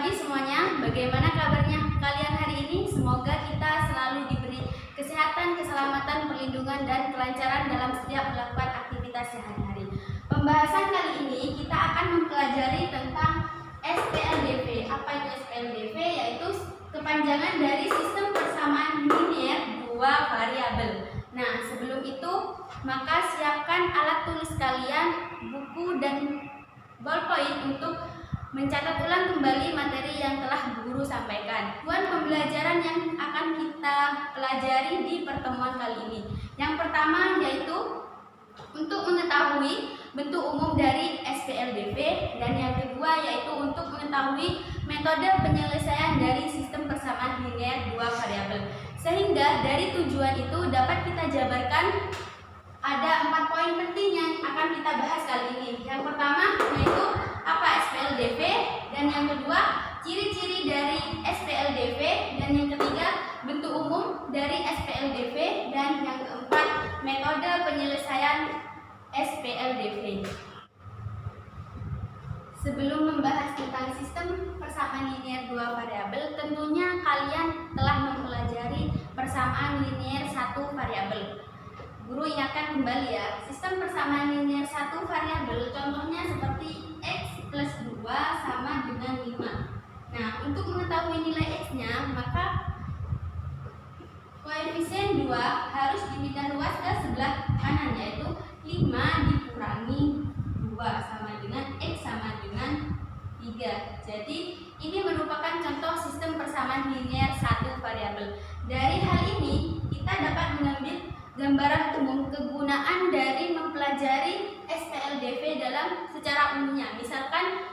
pagi semuanya, bagaimana kabarnya kalian hari ini? Semoga kita selalu diberi kesehatan, keselamatan, perlindungan, dan kelancaran dalam setiap melakukan aktivitas sehari-hari. Pembahasan kali ini kita akan mempelajari tentang SPLDV. Apa itu SPLDV? Yaitu kepanjangan dari sistem persamaan linier dua variabel. Nah, sebelum itu, maka siapkan alat tulis kalian, buku, dan ballpoint untuk mencatat ulang kembali materi yang telah guru sampaikan. Tujuan pembelajaran yang akan kita pelajari di pertemuan kali ini. Yang pertama yaitu untuk mengetahui bentuk umum dari SPLDV, dan yang kedua yaitu untuk mengetahui metode penyelesaian dari sistem persamaan linier dua variabel. Sehingga dari tujuan itu dapat kita jabarkan ada 4 poin penting yang akan kita bahas kali ini. Yang pertama yaitu apa SPLDV, dan yang kedua ciri-ciri dari SPLDV, dan yang ketiga bentuk umum dari SPLDV, dan yang keempat metode penyelesaian SPLDV. Sebelum membahas tentang sistem persamaan linier dua variabel, tentunya kalian telah mempelajari persamaan linier satu variabel. Guru ingatkan kembali ya, sistem persamaan linier satu variabel contohnya seperti x plus 2 sama dengan 5. Nah, untuk mengetahui nilai x-nya, maka koefisien 2 harus dipindah luas ke sebelah kanan, yaitu 5 dikurangi 2 sama dengan x sama dengan 3. Jadi, ini merupakan contoh sistem persamaan linier satu variabel. Dari hal ini, kita dapat mengambil gambaran umum kegunaan dari mempelajari SPLDV dalam secara umumnya. Misalkan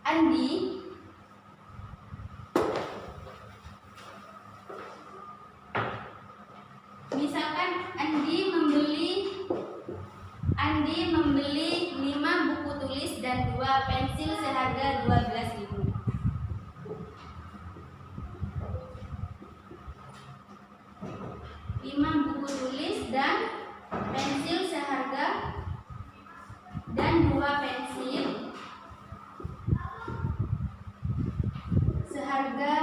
Andi membeli 5 buku tulis dan 2 pensil seharga 12.000. Buku tulis dan pensil seharga, dan 2 pensil seharga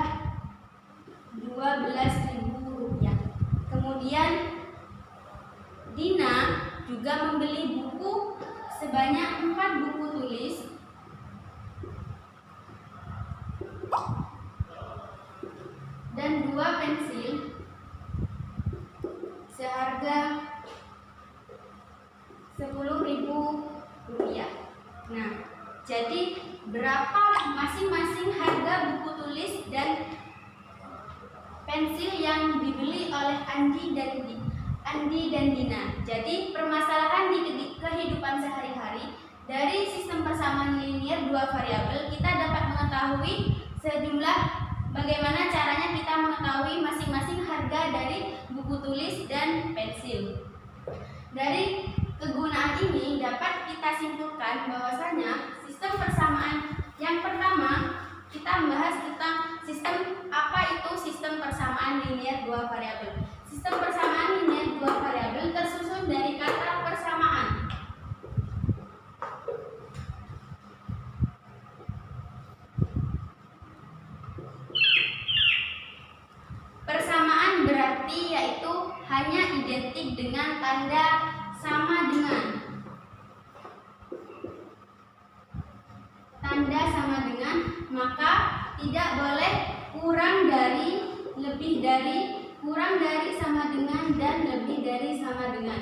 12.000 rupiah. Kemudian Dina juga membeli buku sebanyak 4 buku tulis dan 2 pensil seharga 10.000 rupiah. Nah, jadi berapa masing-masing harga buku tulis dan pensil yang dibeli oleh Andi dan Dina. Jadi permasalahan di kehidupan sehari-hari dari sistem persamaan linier dua variabel, kita dapat mengetahui sejumlah bagaimana caranya kita mengetahui masing-masing harga dari buku tulis dan pensil. Dari kegunaan ini dapat kita simpulkan bahwasanya sistem persamaan yang pertama kita membahas tentang sistem apa itu sistem persamaan linier dua variabel. Sistem persamaan linier dua variabel tersusun dari kata persamaan. Persamaan berarti yaitu hanya identik dengan tanda sama dengan. Tanda sama dengan, maka tidak boleh kurang dari, lebih dari, kurang dari sama dengan, dan lebih dari sama dengan.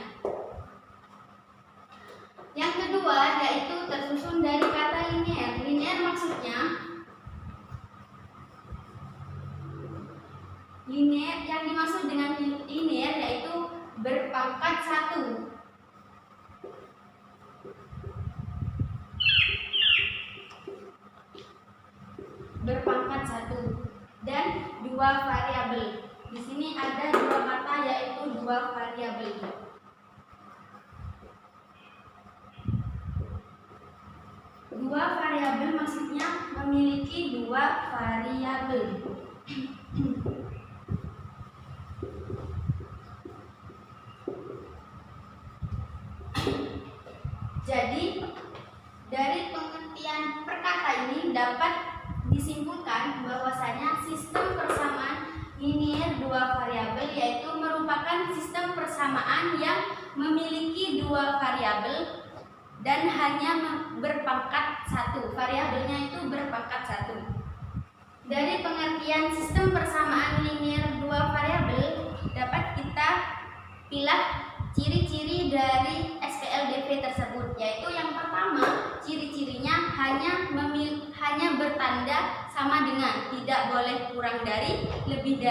Yang kedua yaitu tersusun dari kata linier. Linier maksudnya linier, yang dimaksud dengan linier yaitu berpangkat 1. Berpangkat 1 dan 2 variabel. Di sini ada 2 kata yaitu 2 variabel. Dua variabel maksudnya memiliki 2 variabel. Jadi dari pengertian perkata ini dapat disimpulkan dua variabel, yaitu merupakan sistem persamaan yang memiliki dua variabel dan hanya berpangkat satu. Variabelnya itu berpangkat satu. Dari pengertian sistem persamaan linear dua variabel dapat kita pilih ciri-ciri dari SPLDV tersebut, yaitu yang pertama, ciri-cirinya hanya bertanda sama dengan, tidak boleh kurang dari, lebih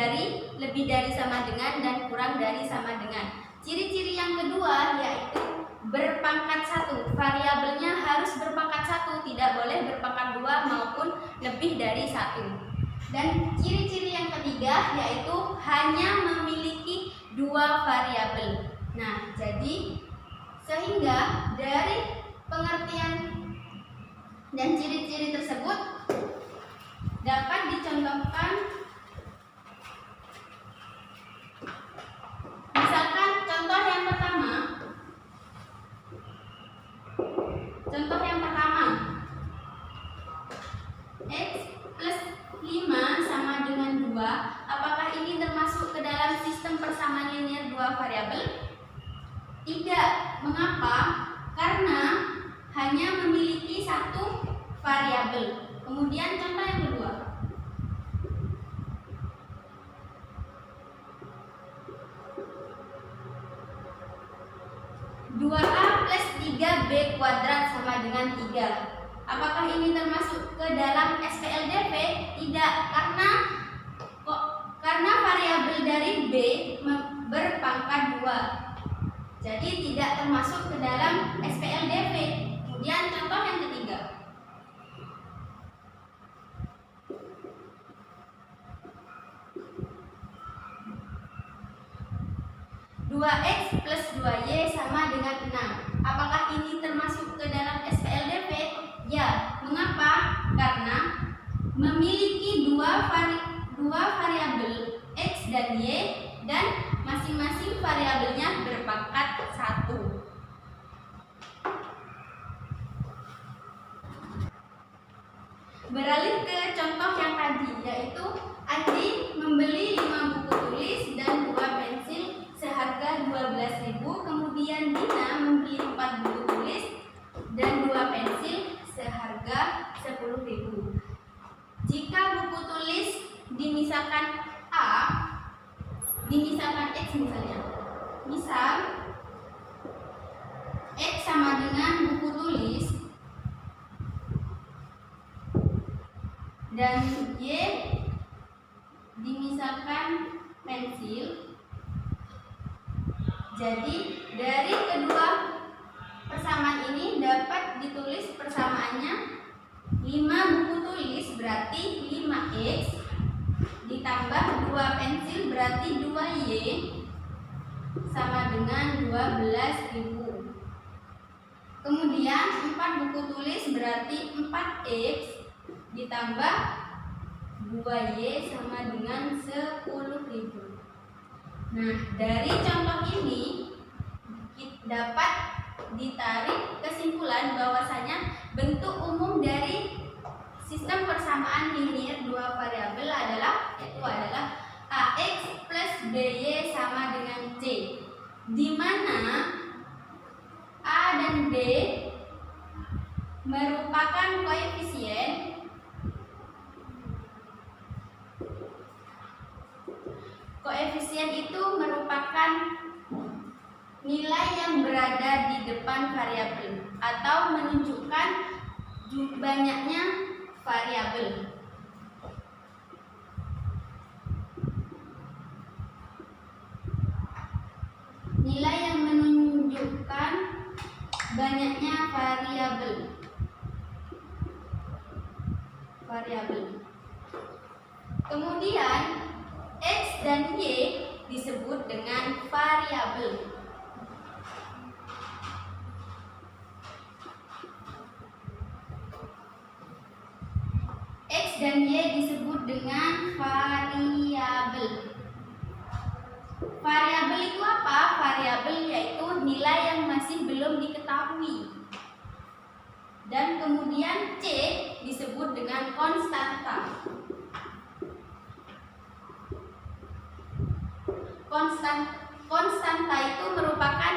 dari sama dengan, dan kurang dari sama dengan. Ciri-ciri yang kedua yaitu berpangkat satu. Variabelnya harus berpangkat satu, tidak boleh berpangkat dua maupun lebih dari satu. Dan ciri-ciri yang ketiga yaitu hanya memiliki dua variabel. Nah, jadi sehingga dari pengertian dan ciri-ciri tersebut dapat dicontohkan. Misalkan contoh yang pertama. X plus 5 sama dengan 2. Apakah ini termasuk ke dalam sistem persamaan linear dua variabel? Tidak. Mengapa? Karena hanya memiliki satu variabel. Kemudian contoh yang kedua. 2A plus 3B kuadrat sama dengan 3. Apakah ini termasuk ke dalam SPLDV? Tidak, karena variabel dari B berpangkat 2. Jadi tidak termasuk ke dalam SPLDV. Kemudian contoh yang ketiga. 2X plus 2Y sama dengan 6. Apakah ini termasuk ke dalam SPLDV? Ya. Mengapa? Karena memiliki dua variabel X dan Y, dan masing-masing variabelnya berpangkat 1. Beralih ke contoh yang tadi, yaitu Andi membeli 5 buku tulis dan 2 pensil seharga 12.000. Kemudian Dina membeli 4 buku tulis dan 2 pensil seharga 10.000. Jika buku tulis dimisalkan A, dimisalkan X misalnya. Misal X sama dengan buku tulis dan Y dimisalkan pensil. Jadi dari kedua persamaan ini dapat ditulis persamaannya 5 buku tulis berarti 5X ditambah 2 pensil berarti 2Y sama dengan 12.000. Kemudian 4 buku tulis berarti 4X ditambah 2Y sama dengan 10.000. Nah, dari contoh ini dapat ditarik kesimpulan bahwasanya bentuk umum dari sistem persamaan linear dua variabel adalah AX plus BY sama dengan C, di mana A dan B merupakan koefisien itu merupakan nilai yang berada di depan variabel atau menunjukkan banyaknya variabel. Nilai yang menunjukkan banyaknya variabel. Kemudian X dan Y disebut dengan variabel. X dan Y disebut dengan variabel. Variabel itu apa? Variabel yaitu nilai yang masih belum diketahui. Dan kemudian C disebut dengan konstanta. Konstanta itu merupakan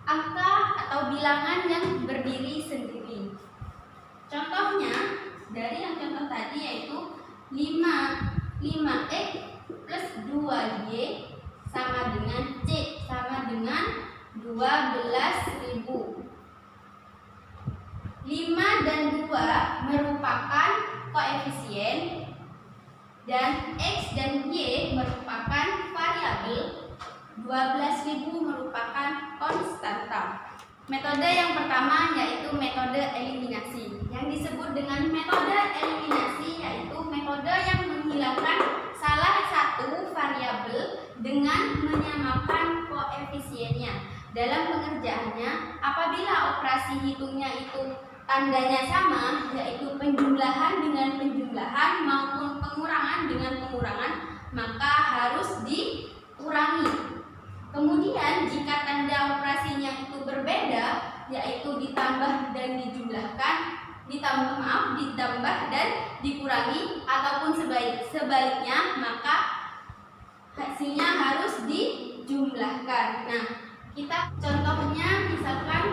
angka atau bilangan yang berdiri sendiri. Contohnya dari yang contoh tadi yaitu 5x plus 2y sama dengan C sama dengan 12.000. 5 dan 2 merupakan koefisien dan X dan Y merupakan variabel, 12.000 merupakan konstanta. Metode yang pertama yaitu metode eliminasi. Yang disebut dengan metode eliminasi yaitu metode yang menghilangkan salah satu variabel dengan menyamakan koefisiennya. Dalam pengerjaannya, apabila operasi hitungnya itu tandanya sama, yaitu penjumlahan dengan penjumlahan maupun pengurangan dengan pengurangan, maka harus dikurangi. Kemudian jika tanda operasinya itu berbeda, yaitu ditambah dan dijumlahkan, ditambah dan dikurangi ataupun sebaliknya, maka hasilnya harus dijumlahkan. Nah, kita contohnya misalkan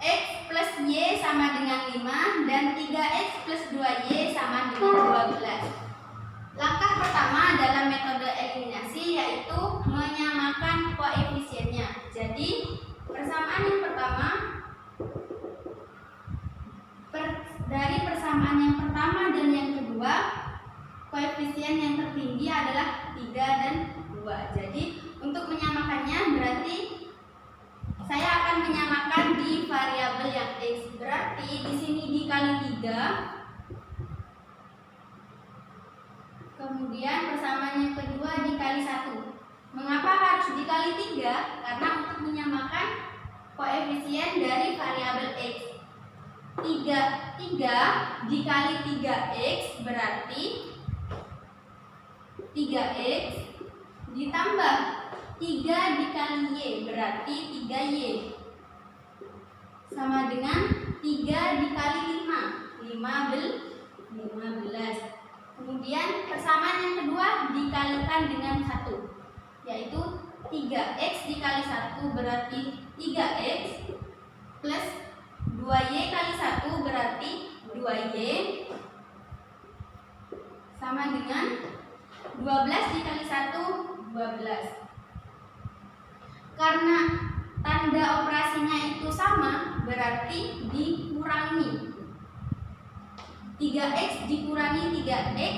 X plus Y sama dengan 5 dan 3X plus 2Y sama dengan 12. Langkah pertama dalam metode eliminasi yaitu menyamakan koefisiennya. Jadi persamaan yang pertama, dari persamaan yang pertama dan yang kedua, koefisien yang tertinggi adalah 3 dan 2. Jadi untuk menyamakannya berarti saya akan menyamakan di variabel yang X. Berarti di sini dikali 3. Kemudian persamaan yang kedua dikali 1. Mengapa harus dikali 3? Karena untuk menyamakan koefisien dari variabel X. 3 dikali 3X berarti 3X ditambah 3 dikali Y berarti 3Y sama dengan 3 dikali 5 15. Kemudian persamaan yang kedua dikalikan dengan 1, yaitu 3X dikali 1 berarti 3X plus 2Y kali 1 berarti 2Y sama dengan 12 dikali 1 12. Karena tanda operasinya itu sama, berarti dikurangi. 3X dikurangi 3X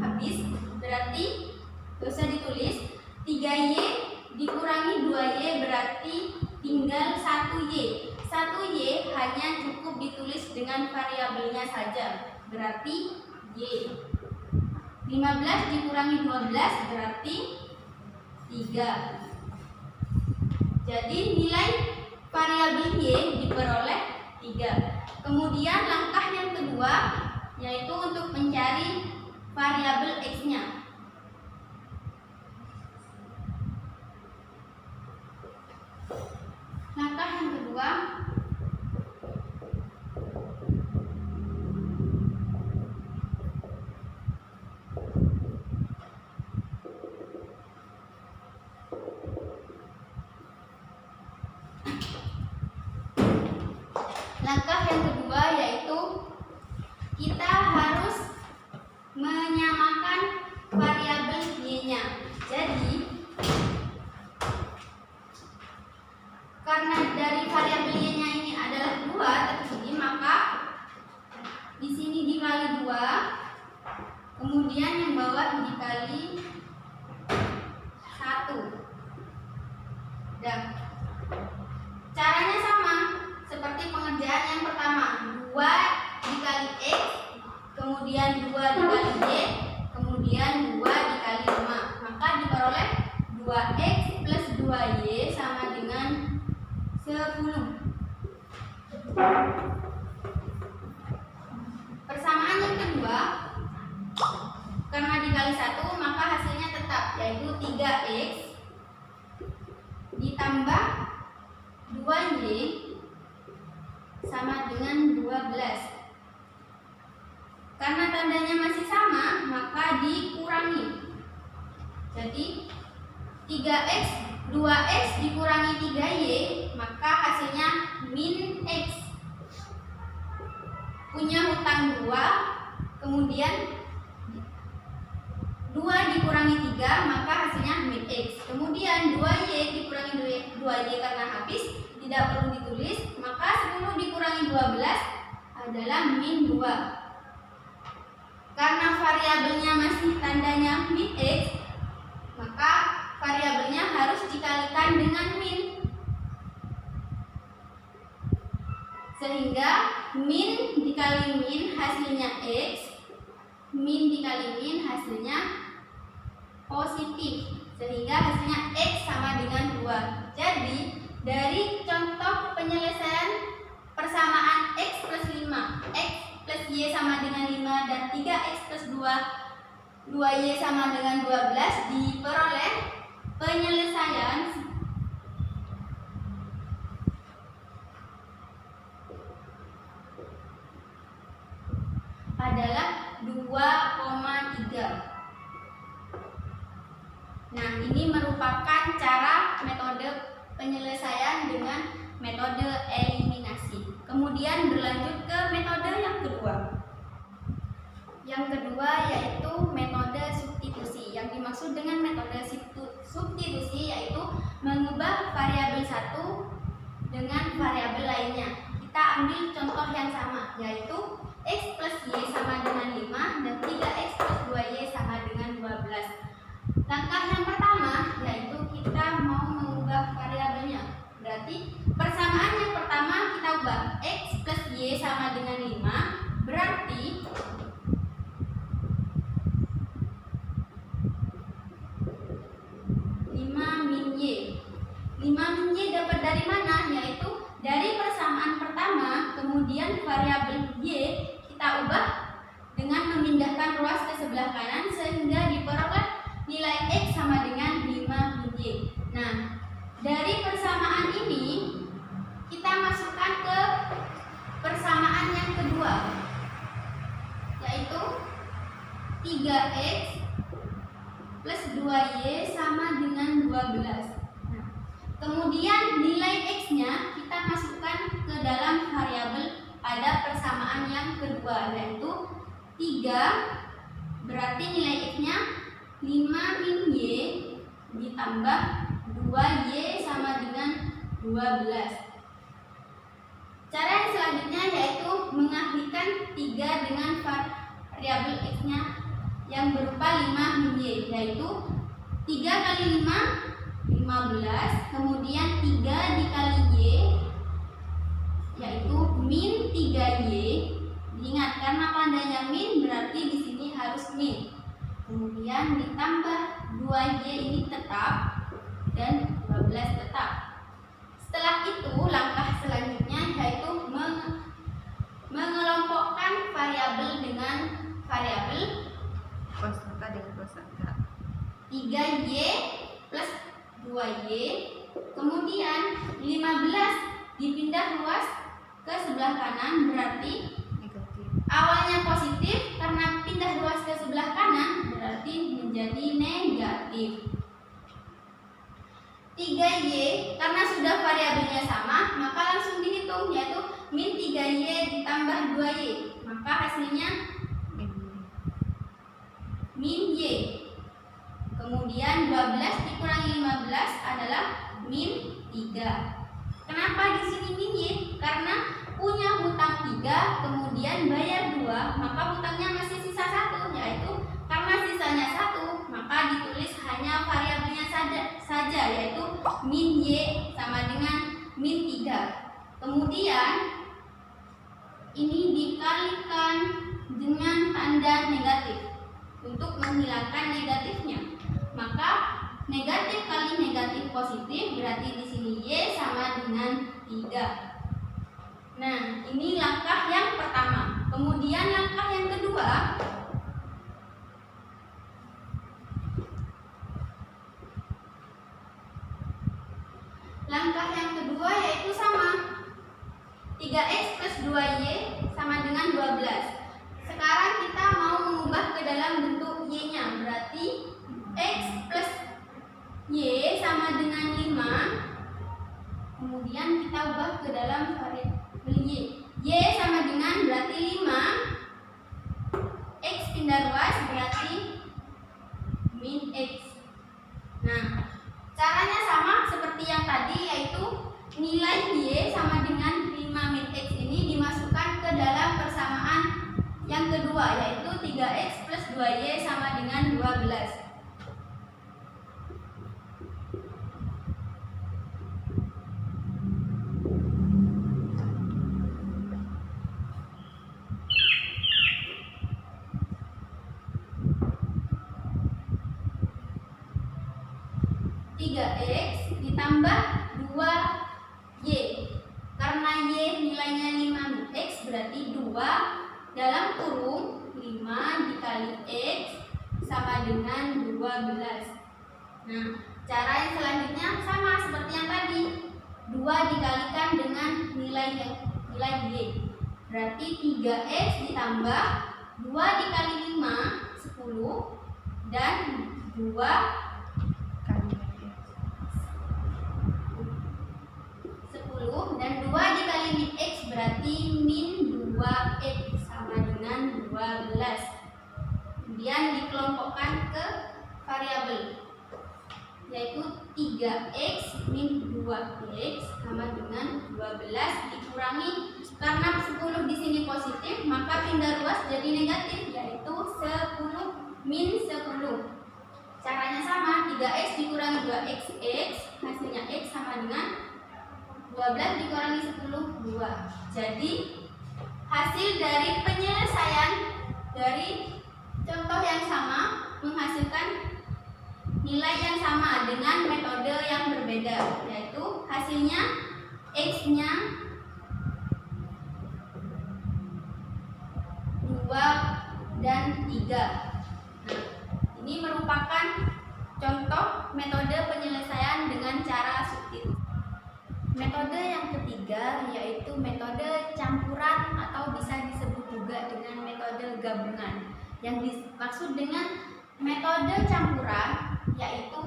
habis, berarti gak usah ditulis. 3Y dikurangi 2Y berarti tinggal 1Y. 1Y hanya cukup ditulis dengan variabelnya saja, berarti Y. 15 dikurangi 12 berarti 3. Jadi nilai variabel Y diperoleh 3. Kemudian langkah yang kedua yaitu untuk mencari variabel X-nya. Langkah yang kedua yaitu kita harus menyamakan variabel Y-nya. Jadi karena dari variabel Y-nya ini adalah 2 tertinggi, maka di sini dikali 2, kemudian yang bawah dikali 1. Dan caranya sama seperti pengerjaan yang pertama, 2 dikali X, kemudian 2 dikali Y, kemudian 2 dikali 5. Maka diperoleh 2X plus 2Y sama dengan 10. Persamaan yang kedua, karena dikali 1 maka hasilnya tetap, yaitu 3X ditambah 2Y sama dengan 12. Karena tandanya masih sama, maka dikurangi. Jadi 3x 2x dikurangi 3y, maka hasilnya min x. Punya hutang 2, kemudian 2 dikurangi 3, maka hasilnya min x. Kemudian 2y dikurangi 2y karena habis, tidak perlu ditulis, maka 10 dikurangi 12 adalah min 2. Karena variabelnya masih tandanya min x, maka variabelnya harus dikalikan dengan min. Sehingga min dikali min hasilnya x, min dikali min hasilnya positif. Sehingga hasilnya x sama dengan 2. Jadi dari contoh penyelesaian persamaan x plus 5, x plus y sama dengan 5 dan 3x plus 2, 2y sama dengan 12 diperoleh penyelesaian adalah 2,3. Nah, ini merupakan cara metode penyelesaian dengan metode eliminasi. Kemudian berlanjut ke metode yang kedua. Yang kedua yaitu metode substitusi. Yang dimaksud dengan metode substitusi yaitu mengubah variabel satu dengan variabel lainnya. Kita ambil contoh yang sama, yaitu x plus y sama dengan 5 dan 3x plus 2y sama dengan 12. Langkah yang pertama yaitu kita mau mengubah variabelnya. Berarti persamaan yang pertama kita ubah, x plus y sama dengan 5, berarti min y. 5 min y dapat dari mana? Yaitu dari persamaan pertama, kemudian variabel y kita ubah dengan memindahkan ruas ke sebelah kanan sehingga diperoleh nilai x sama dengan 5 min y. Nah, dari persamaan ini kita masukkan ke persamaan yang kedua, yaitu 3x plus 2y sama dengan 12. Nah, kemudian nilai x-nya kita masukkan ke dalam variabel pada persamaan yang kedua, yaitu 3, berarti nilai x-nya 5 min y ditambah 2y sama dengan 12. Cara yang selanjutnya yaitu mengalihkan 3 dengan variabel x-nya yang berupa 5 min y, yaitu 3 kali 5, 15, kemudian 3 dikali y, yaitu min 3y. Diingat, karena tandanya min berarti di sini harus min. Kemudian ditambah 2y ini tetap dan 12 tetap. Setelah itu langkah selanjutnya yaitu mengelompokkan variabel dengan variabel kosaka dengan kosaka. 3y plus 2y, kemudian 15 dipindah ruas ke sebelah kanan, berarti Negatif. awalnya positif, karena pindah ruas ke sebelah kanan berarti menjadi negatif. 3y karena sudah variabelnya sama, maka langsung dihitung, yaitu min 3y ditambah 2y, maka hasilnya min y. Kemudian 12 dikurangi 15 adalah min 3. Kenapa di sini min y? Karena punya hutang 3, kemudian bayar 2, maka hutangnya masih sisa 1, yaitu karena sisanya 1, maka ditulis hanya variabelnya saja, yaitu min y sama dengan min 3. Kemudian ini dikalikan dengan tanda negatif untuk menghilangkan negatifnya. Maka negatif kali negatif positif, berarti di sini y sama dengan 3. Nah, ini langkah yang pertama. Kemudian langkah yang kedua, yaitu sama 3x plus 2y sama dengan 12. Sekarang kita mau mengubah ke dalam bentuk y-nya, berarti x plus Y sama dengan 5, kemudian kita ubah ke dalam variabel Y. Y sama dengan berarti 5, X pindah ruas berarti min X. Nah, caranya sama seperti yang tadi, yaitu nilai Y sama dengan 5 min X ini dimasukkan ke dalam persamaan yang kedua, yaitu 3X plus 2Y sama dengan 12. 3X ditambah 2Y. Karena Y nilainya 5 min X berarti 2 dalam kurung 5 dikali X sama dengan 12. Nah, cara yang selanjutnya sama seperti yang tadi. 2 dikalikan dengan nilai Y. Berarti 3X ditambah 2 dikali 5 10 dan 2 dan 2 dikali min X berarti min 2X sama dengan 12. Kemudian dikelompokkan ke variabel, yaitu 3X min 2X sama dengan 12 dikurangi, karena 10 di sini positif maka pindah ruas jadi negatif, yaitu 10 min 10. Caranya sama, 3X dikurangi 2X, hasilnya X sama dengan 12 dikurangi 10, 2. Jadi hasil dari penyelesaian dari contoh yang sama menghasilkan nilai yang sama dengan metode yang berbeda, yaitu hasilnya X-nya 2 dan 3. Nah, ini merupakan contoh metode penyelesaian dengan cara substitusi. Metode yang ketiga yaitu metode campuran atau bisa disebut juga dengan metode gabungan. Yang dimaksud dengan metode campuran yaitu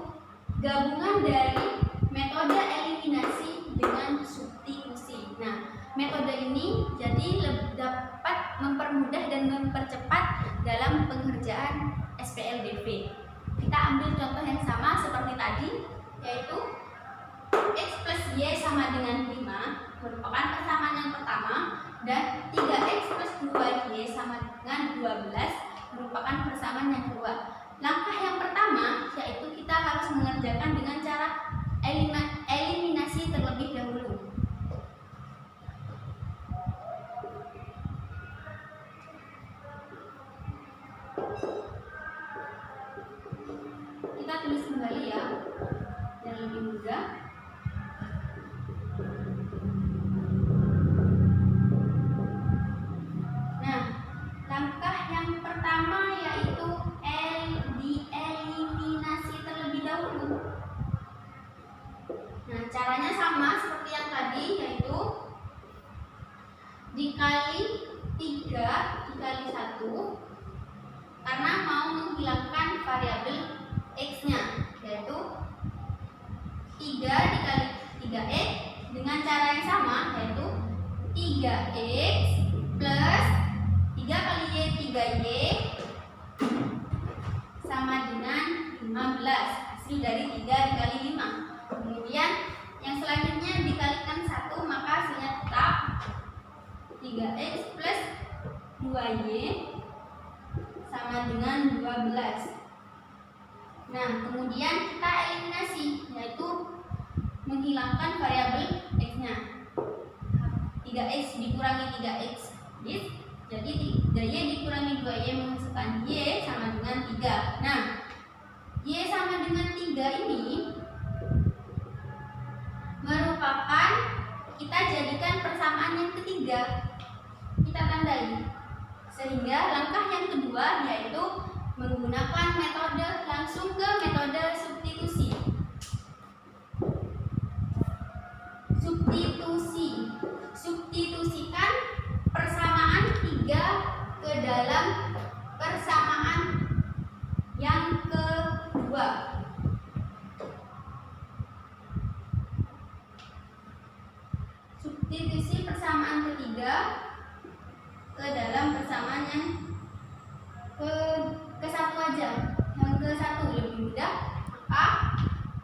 gabungan dari metode eliminasi dengan substitusi. Nah, metode ini jadi dapat mempermudah dan mempercepat dalam pengerjaan SPLDV. Kita ambil contoh yang sama seperti tadi, yaitu X plus Y sama dengan 5 merupakan persamaan yang pertama, dan 3X plus 2Y sama dengan 12 merupakan persamaan yang kedua. Langkah yang pertama yaitu kita harus mengerjakan dengan cara eliminasi terlebih dahulu. Kita tulis kembali ya, biar lebih mudah. Nah, langkah yang pertama yaitu dieliminasi terlebih dahulu. Nah, caranya sama seperti yang tadi, yaitu dikali 3 dikali 1, karena mau menghilangkan variabel X-nya, yaitu 3 dikali 3X dengan cara yang sama, yaitu 3X plus 3 kali Y 3Y sama dengan 15, hasil dari 3 dikali 5. Kemudian yang selanjutnya dikalikan 1, maka hasilnya tetap 3X plus 2Y sama dengan 12. Nah, kemudian kita eliminasi, yaitu menghilangkan variabel X-nya. 3X dikurangi 3X, jadi 3Y dikurangi 2Y menghasilkan Y sama dengan 3. Nah, Y sama dengan 3 ini merupakan, kita jadikan persamaan yang ketiga, kita tandai. Sehingga langkah yang kedua yaitu menggunakan metode langsung ke metode substitusi. Substitusikan persamaan 3 ke dalam persamaan yang kedua. persamaan yang ke satu aja. Yang ke satu lebih mudah.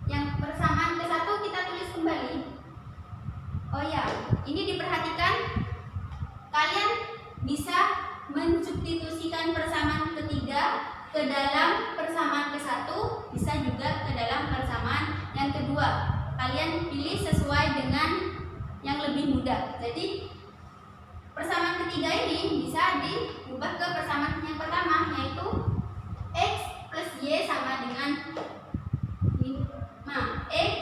Yang persamaan ke satu kita tulis kembali. Oh ya, ini diperhatikan, kalian bisa mensubstitusikan persamaan ketiga ke dalam persamaan ke satu, bisa juga ke dalam persamaan yang kedua. Kalian pilih sesuai dengan yang lebih mudah. Jadi persamaan ketiga ini bisa diubah ke persamaan yang pertama, yaitu X plus Y sama dengan 5. X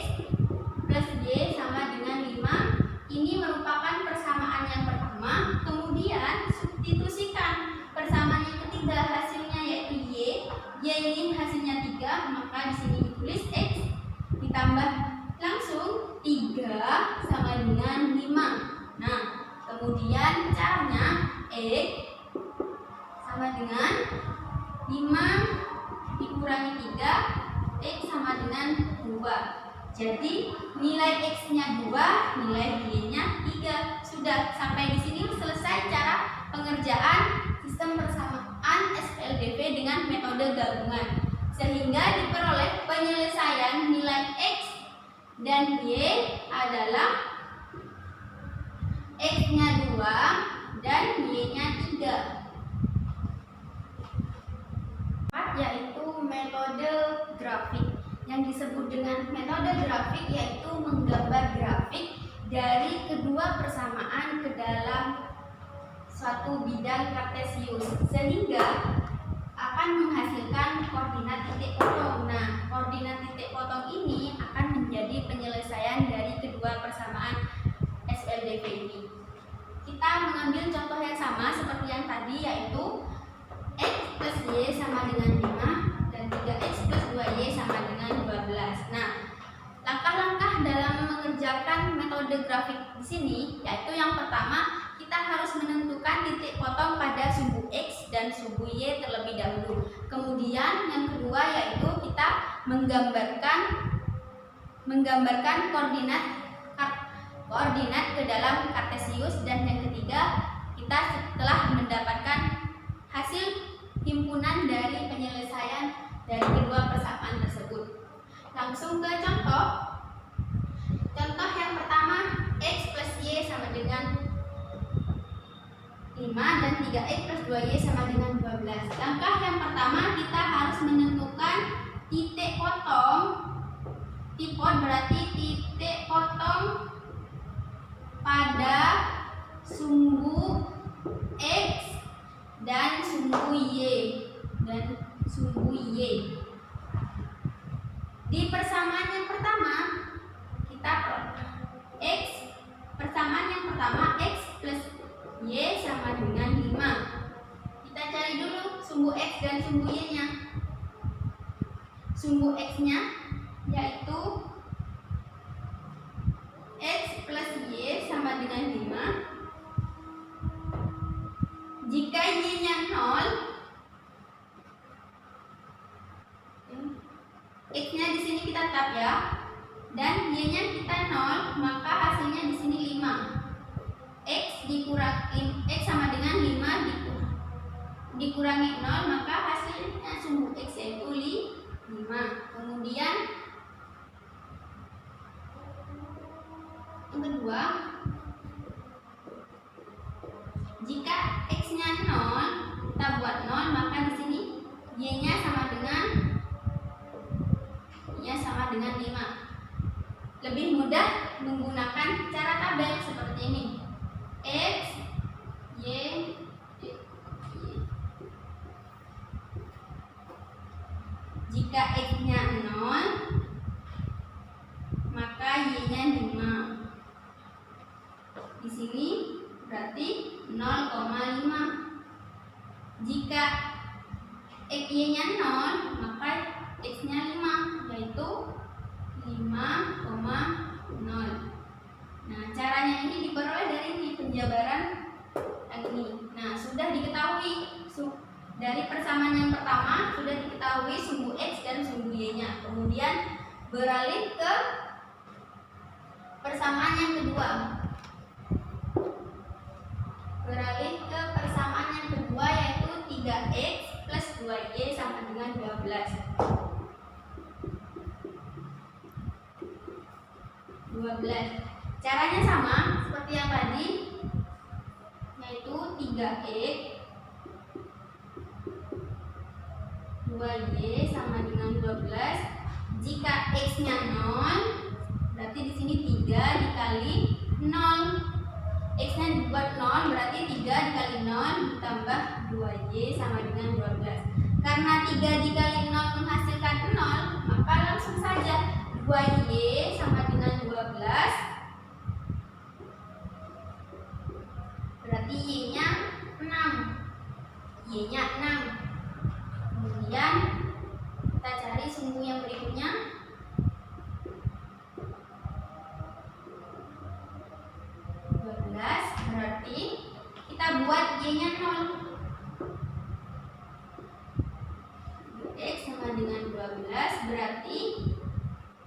plus Y sama dengan 5. Ini merupakan persamaan yang pertama. Kemudian substitusikan persamaan yang ketiga, hasilnya yaitu Y. Y ini hasilnya 3, maka di sini ditulis X ditambah langsung 3 sama dengan 5. Nah, kemudian caranya X sama dengan 5 dikurangi 3, X sama dengan 2. Jadi nilai X-nya 2, nilai Y-nya 3. Sudah, sampai di sini selesai cara pengerjaan sistem persamaan SPLDV dengan metode gabungan, sehingga diperoleh penyelesaian nilai X dan Y adalah X-nya 2 dan Y-nya 3. Yaitu metode grafik. Yang disebut dengan metode grafik yaitu menggambar grafik dari kedua persamaan ke dalam suatu bidang kartesius, sehingga akan menghasilkan koordinat titik potong. Nah, koordinat titik potong ini akan menjadi penyelesaian dari kedua persamaan SPLDV ini. Kita mengambil contoh yang sama seperti yang tadi, yaitu X plus Y sama dengan 5 dan 3X plus 2Y sama dengan 12. Nah, langkah-langkah dalam mengerjakan metode grafik di sini yaitu yang pertama, kita harus menentukan titik potong pada sumbu X dan sumbu Y terlebih dahulu. Kemudian yang kedua yaitu kita menggambarkan koordinat ke dalam kartesius, dan yang ketiga kita setelah mendapatkan hasil himpunan dari penyelesaian dari kedua persamaan tersebut. Langsung ke contoh. Contoh yang pertama, X plus Y sama dengan 5 dan 3X plus 2Y sama dengan 12. Langkah yang pertama, kita harus menentukan titik potong. Tipot berarti titik potong pada sumbu X dan sumbu Y Di persamaan yang pertama, persamaan yang pertama X plus Y sama dengan 5. Kita cari dulu sumbu X dan sumbu Y-nya. Sumbu X-nya yaitu X plus Y sama dengan 5. Jika Y-nya 0, X-nya di sini kita tetap ya, dan Y-nya kita 0, maka hasilnya di sini 5. X sama dengan 5 dikurangi 0, maka hasilnya sumbu X yaitu 5. Kemudian yang kedua, jika X-nya 0, kita buat 0, maka di sini Y-nya sama dengan 5. Lebih mudah menggunakan cara tabel seperti ini. X, Y, Y. Jika X-nya 0, maka Y-nya 5. Di sini berarti 0,5. Jika Y-nya 0, maka X-nya 5, yaitu 5,0. Nah, caranya ini diperoleh dari penjabaran yang ini. Nah, sudah diketahui dari persamaan yang pertama, sudah diketahui sumbu X dan sumbu Y-nya. Kemudian beralih ke persamaan yang kedua. Yaitu 3x plus 2y sama dengan 12. 12. Caranya sama seperti yang tadi, yaitu 3x 2y sama dengan 12. Jika x-nya 0, berarti di sini 3 dikali 0. X-nya dibuat 0, berarti 3 dikali 0 ditambah 2y sama dengan 12. Karena 3 dikali 0 menghasilkan 0, maka langsung saja 2y sama dengan 12. Berarti y-nya 6. Y-nya 6. Kemudian kita cari sumbu yang berikutnya. Berarti kita buat y-nya 0. X sama dengan 12, berarti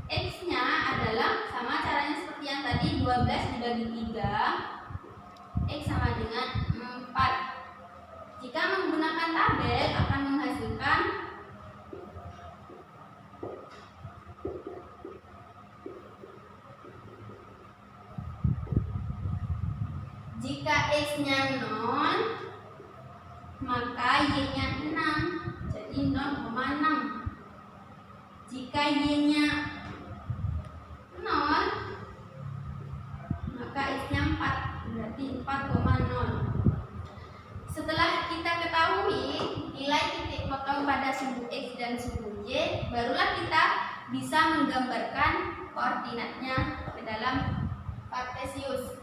x-nya adalah sama caranya seperti yang tadi, 12 dibagi 3, x sama dengan 4. Jika menggunakan tabel akan menghasilkan jika x-nya 0, maka y-nya 6, jadi 0,6. Jika y-nya 0, maka x-nya 4, berarti 4,0. Setelah kita ketahui nilai titik potong pada sumbu x dan sumbu y, barulah kita bisa menggambarkan koordinatnya ke dalam kartesius.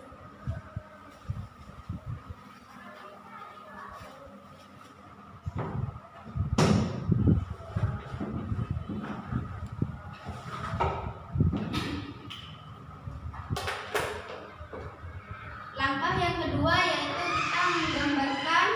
Langkah yang kedua yaitu kita menggambarkan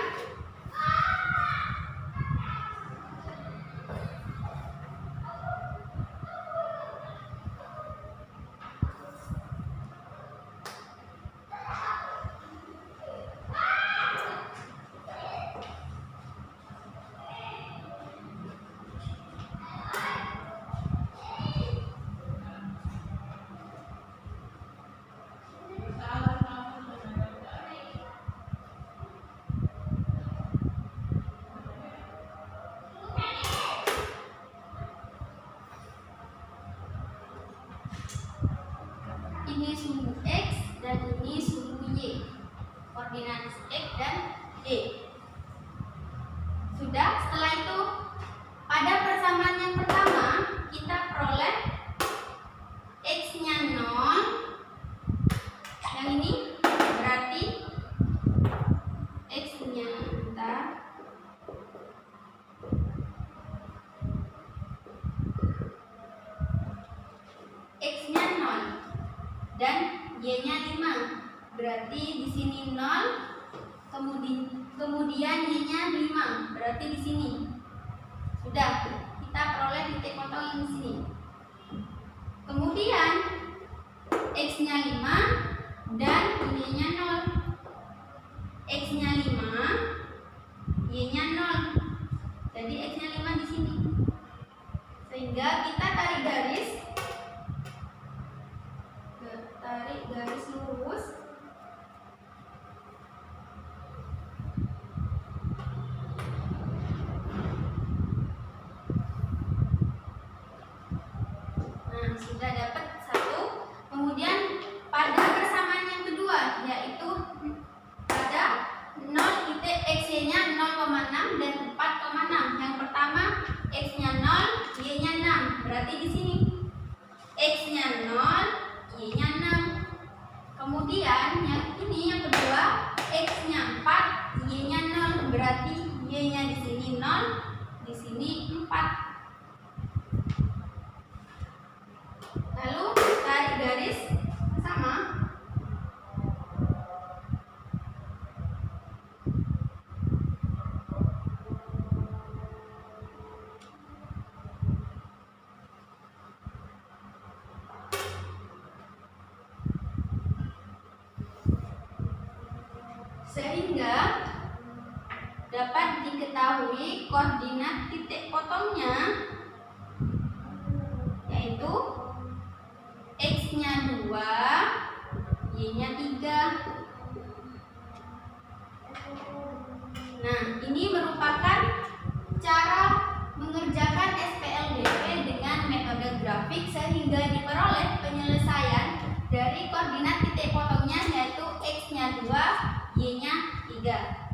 ini sumbu x dan ini sumbu y, koordinat x dan y. Sudah, setelah itu pada persamaan yang pertama kita peroleh x-nya 0. Yang ini berarti x-nya x-nya 0 dan y-nya 5. Berarti di sini 0, kemudian y-nya 5. Berarti di sini. Sudah, kita peroleh titik potong yang di sini. Kemudian x-nya 5 dan y-nya 0. X-nya 5, y-nya 0. Jadi x-nya 5 di sini. Sehingga kita tarik garis lurus. Nah, sudah dapat satu. Kemudian pada persamaan yang kedua yaitu pada 0 titik x-nya 0,6 dan 4,6. Yang pertama x-nya 0, y-nya 6. Berarti di sini x-nya 0, y-nya 6. Kemudian yang ini yang kedua x-nya 4, y-nya 0. Berarti y-nya di sini 0, di sini 4. Lalu tarik garis sama. Sehingga dapat diketahui koordinat titik potongnya yaitu X-nya 2, Y-nya 3. Nah, ini merupakan cara mengerjakan SPLDV dengan metode grafik sehingga diperoleh penyelesaian dari koordinat titik potongnya yaitu X-nya 2, Y-nya 3.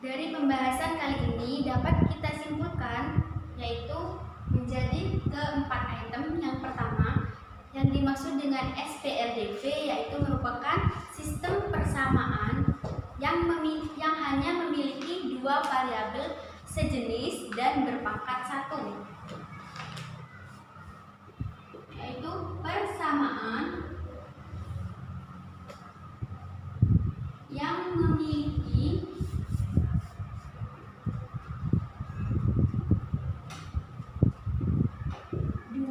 Dari pembahasan kali ini dapat kita simpulkan yaitu menjadi keempat item. Yang pertama, yang dimaksud dengan SPLDV yaitu merupakan sistem persamaan yang hanya memiliki dua variabel sejenis dan berpangkat 1, yaitu persamaan yang memiliki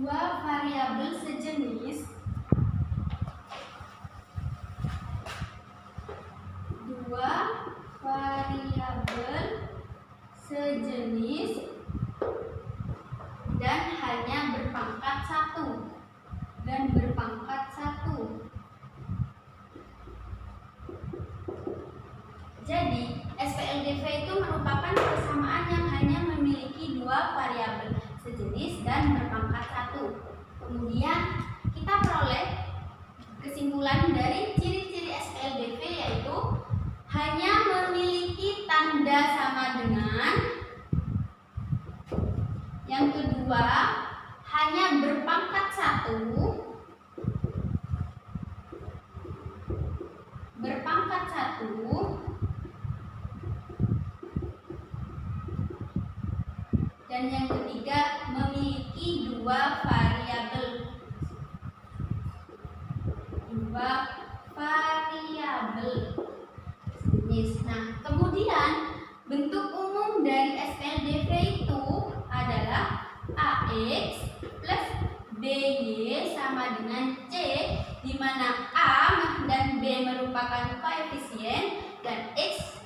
dua variabel sejenis dan hanya berpangkat 1. Jadi SPLDV itu merupakan persamaan yang hanya memiliki dua variabel sejenis dan berpangkat 1. Kemudian kita peroleh kesimpulan dari ciri-ciri SPLDV yaitu hanya memiliki tanda sama dengan. Yang kedua, hanya berpangkat 1. Dan yang ketiga, memiliki dua variabel jenis. Nah, kemudian bentuk umum dari SPLDV itu adalah AX plus BY sama dengan C, di mana A dan B merupakan koefisien dan X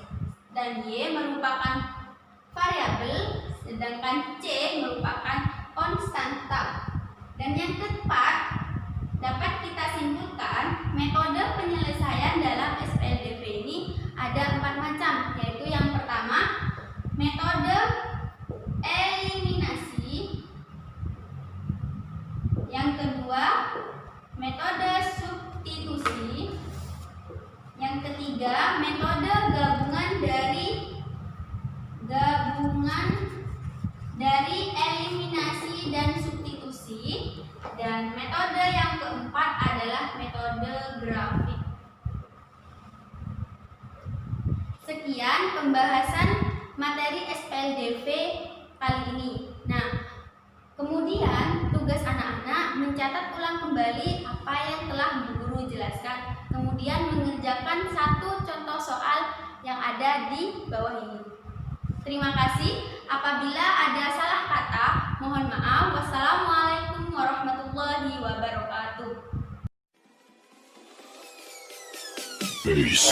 dan Y merupakan variabel, sedangkan C merupakan konstanta. Dan yang keempat, dapat kita simpulkan metode penyelesaian dalam SPLDV ini ada 4 macam, yaitu yang pertama metode eliminasi, yang kedua metode substitusi, yang ketiga metode gabungan dari eliminasi dan substitusi, dan metode yang keempat adalah metode grafik. Sekian pembahasan materi SPLDV kali ini. Nah, kemudian tugas anak-anak mencatat ulang kembali apa yang telah Bu Guru jelaskan, kemudian mengerjakan satu contoh soal yang ada di bawah ini. Terima kasih. Apabila ada salah kata, mohon maaf. Wassalamualaikum warahmatullahi wabarakatuh. Peace.